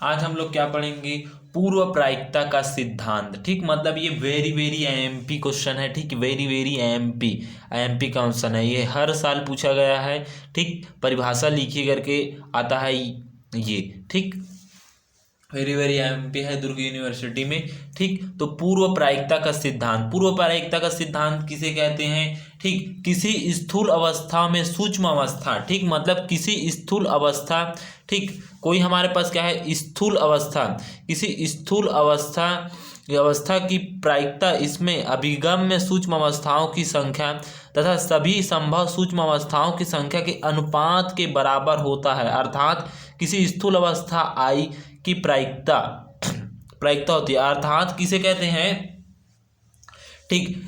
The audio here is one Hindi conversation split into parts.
आज हम लोग क्या पढ़ेंगे, पूर्व प्रायिकता का सिद्धांत। ठीक, मतलब ये वेरी वेरी एमपी क्वेश्चन है। ठीक, वेरी वेरी एमपी क्वेश्चन है, ये हर साल पूछा गया है। ठीक, परिभाषा लिखी करके आता है ये। ठीक, वेरी वेरी एमपी है दुर्ग यूनिवर्सिटी में। ठीक, तो पूर्व प्रायिकता का सिद्धांत, पूर्व प्रायिकता का सिद्धांत किसे कहते हैं? ठीक, किसी स्थूल अवस्था में सूक्ष्म अवस्था। ठीक, मतलब किसी स्थूल अवस्था, ठीक, कोई हमारे पास क्या है, स्थूल अवस्था, किसी स्थूल अवस्था की प्रायिकता, इसमें अभिगम्य सूक्ष्म अवस्थाओं की संख्या तथा सभी संभव सूक्ष्म अवस्थाओं की संख्या के अनुपात के बराबर होता है। अर्थात किसी स्थूल अवस्था आई की प्रायिकता होती है, अर्थात किसे कहते हैं? ठीक,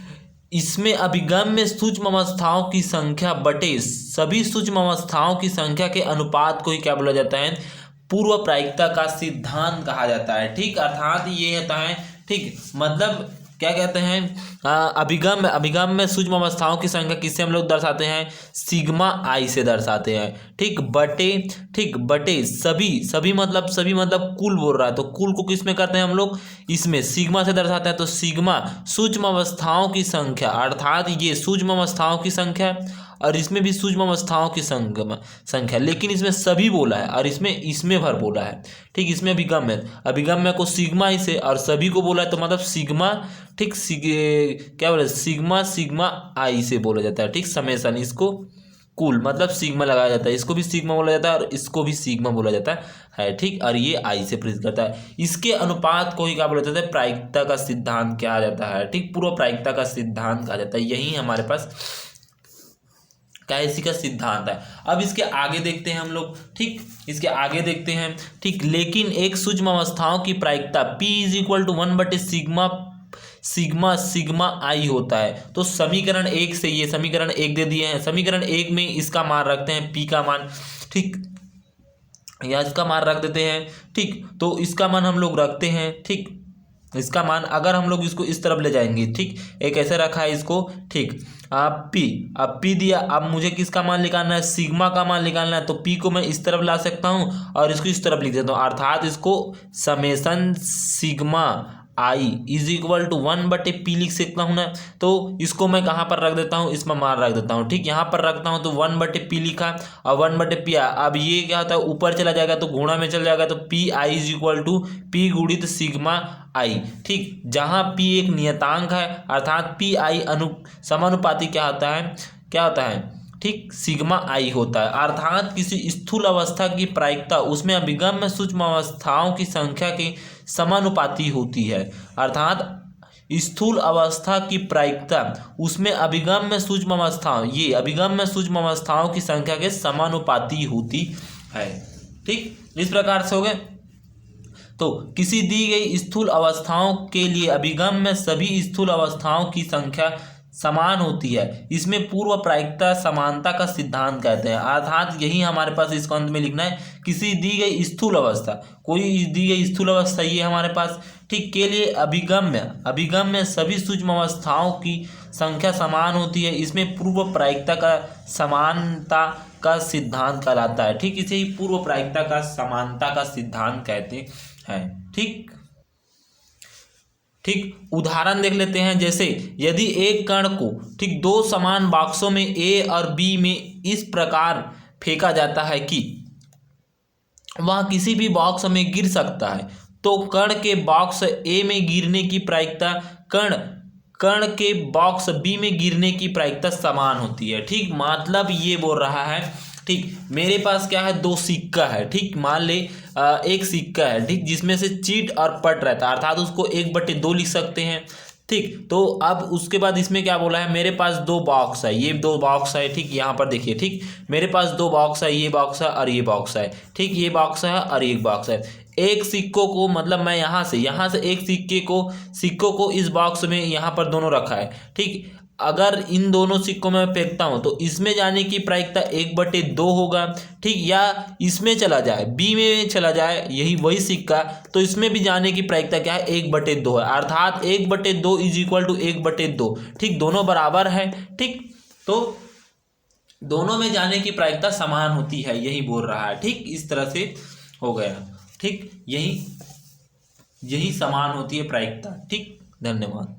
इसमें अभिगम्य सूक्ष्म अवस्थाओं की संख्या बटे सभी सूक्ष्म अवस्थाओं की संख्या के अनुपात को ही क्या बोला जाता है? पूर्व प्रायिकता का सिद्धांत कहा जाता है। ठीक, अर्थात ये होता है, ठीक, मतलब क्या कहते हैं, अभिगम्य सूक्ष्म अवस्थाओं की संख्या किससे हम लोग दर्शाते हैं? सिग्मा आई से दर्शाते हैं। ठीक, बटे सभी मतलब कुल बोल रहा है, तो कुल को किस में करते हैं हम लोग? इसमें सिग्मा से दर्शाते हैं। तो सिग्मा सूक्ष्म अवस्थाओं की संख्या, अर्थात ये सूक्ष्म अवस्थाओं की संख्या, और इसमें भी सूक्ष्म अवस्थाओं की संख्या, लेकिन इसमें सभी बोला है और इसमें भर बोला है। ठीक, इसमें अभिगम्य को सिग्मा ही से और सभी को बोला है, तो मतलब सिग्मा, ठीक, क्या बोला, सिग्मा आई से बोला जाता है। ठीक, समेसन, इसको कुल मतलब सिग्मा लगाया जाता है, इसको भी सिग्मा बोला जाता है और इसको भी सिग्मा बोला जाता है। ठीक, और ये आई से प्रेरित करता है। इसके अनुपात को ही क्या बोला जाता है? प्रायिकता का सिद्धांत कहा जाता है। ठीक, पूर्व प्रायिकता का सिद्धांत कहा जाता है। यही हमारे पास क्या, इसी का सिद्धांत है। अब इसके आगे देखते हैं हम लोग। ठीक, इसके आगे देखते हैं। ठीक, लेकिन एक सूक्ष्म अवस्थाओं की प्रायिकता P = 1/सिग्मा आई होता है। तो समीकरण 1 से, ये समीकरण 1 दे दिए हैं, समीकरण 1 में इसका मान रखते हैं P का मान। ठीक, या इसका मान रख देते हैं। ठीक, तो इसका मान हम लोग रखते हैं। ठीक, इसका मान अगर हम लोग इसको इस तरफ ले जाएंगे, ठीक, एक ऐसे रखा है इसको। ठीक, अब पी दिया, अब मुझे किसका मान निकालना है? सिग्मा का मान निकालना है। तो पी को मैं इस तरफ ला सकता हूँ और इसको इस तरफ लिख देता हूँ, अर्थात इसको समेसन सिग्मा आई = 1/P लिख सकता हूँ ना। तो इसको मैं कहाँ पर रख देता हूँ? इसमें मान रख देता हूँ। ठीक, यहाँ पर रखता हूँ तो 1/P लिखा और 1/P आया। अब ये क्या होता है, ऊपर चला जाएगा तो गुणा में चला जाएगा, तो PI = P गुणित सिग्मा आई। ठीक, जहाँ P एक नियतांक है, अर्थात PI समानुपाती क्या होता है? ठीक, सिग्मा आई होता है। अर्थात किसी स्थूल अवस्था की प्रायिकता उसमें अभिगम्य सूक्ष्म अवस्थाओं की संख्या के समानुपाती होती है। अर्थात स्थूल अवस्था की प्रायिकता उसमें अभिगम्य सूक्ष्म अवस्थाओं की संख्या के समानुपाती होती है। ठीक, इस प्रकार से हो गए। तो किसी दी गई स्थूल अवस्थाओं के लिए अभिगम्य सभी स्थूल अवस्थाओं की संख्या समान होती है। इसमें पूर्व प्रायिकता समानता का सिद्धांत कहते हैं। अर्थात यही हमारे पास इसको अंत में लिखना है, किसी दी गई स्थूल अवस्था, कोई दी गई स्थूल अवस्था ये हमारे पास, ठीक, के लिए अभिगम्य सभी सूक्ष्म अवस्थाओं की संख्या समान होती है। इसमें पूर्व प्रायिकता का समानता का सिद्धांत कहलाता है। ठीक, इसे ही पूर्व प्रायिकता का समानता का सिद्धांत कहते हैं। ठीक, उदाहरण देख लेते हैं। जैसे यदि एक कण को, ठीक, दो समान बॉक्सों में A और B में इस प्रकार फेंका जाता है कि वह किसी भी बॉक्स में गिर सकता है, तो कण के बॉक्स A में गिरने की प्रायिकता कण के बॉक्स B में गिरने की प्रायिकता समान होती है। ठीक, मतलब ये बोल रहा है, ठीक, मेरे पास क्या है, दो सिक्का है। ठीक, मान ले एक सिक्का है, ठीक, जिसमें से चीट और पट रहता है, अर्थात उसको 1/2 लिख सकते हैं। ठीक, तो अब उसके बाद इसमें क्या बोला है, मेरे पास दो बॉक्स है, ये दो बॉक्स है। ठीक, यहाँ पर देखिए, ठीक, मेरे पास दो बॉक्स है, ये बॉक्स है और ये बॉक्स है। ठीक, ये बॉक्स है और एक बॉक्स है। एक सिक्कों को, मतलब मैं यहाँ से एक सिक्कों को इस बॉक्स में यहाँ पर दोनों रखा है। ठीक, अगर इन दोनों सिक्कों में फेंकता हूं तो इसमें जाने की प्रायिकता 1/2 होगा। ठीक, या इसमें चला जाए, बी में चला जाए यही वही सिक्का, तो इसमें भी जाने की प्रायिकता क्या है, 1/2 है। अर्थात 1/2 = 1/2। ठीक, दोनों बराबर है। ठीक, तो दोनों में जाने की प्रायिकता समान होती है, यही बोल रहा है। ठीक, इस तरह से हो गया। ठीक, यही समान होती है प्रायिकता। ठीक, धन्यवाद।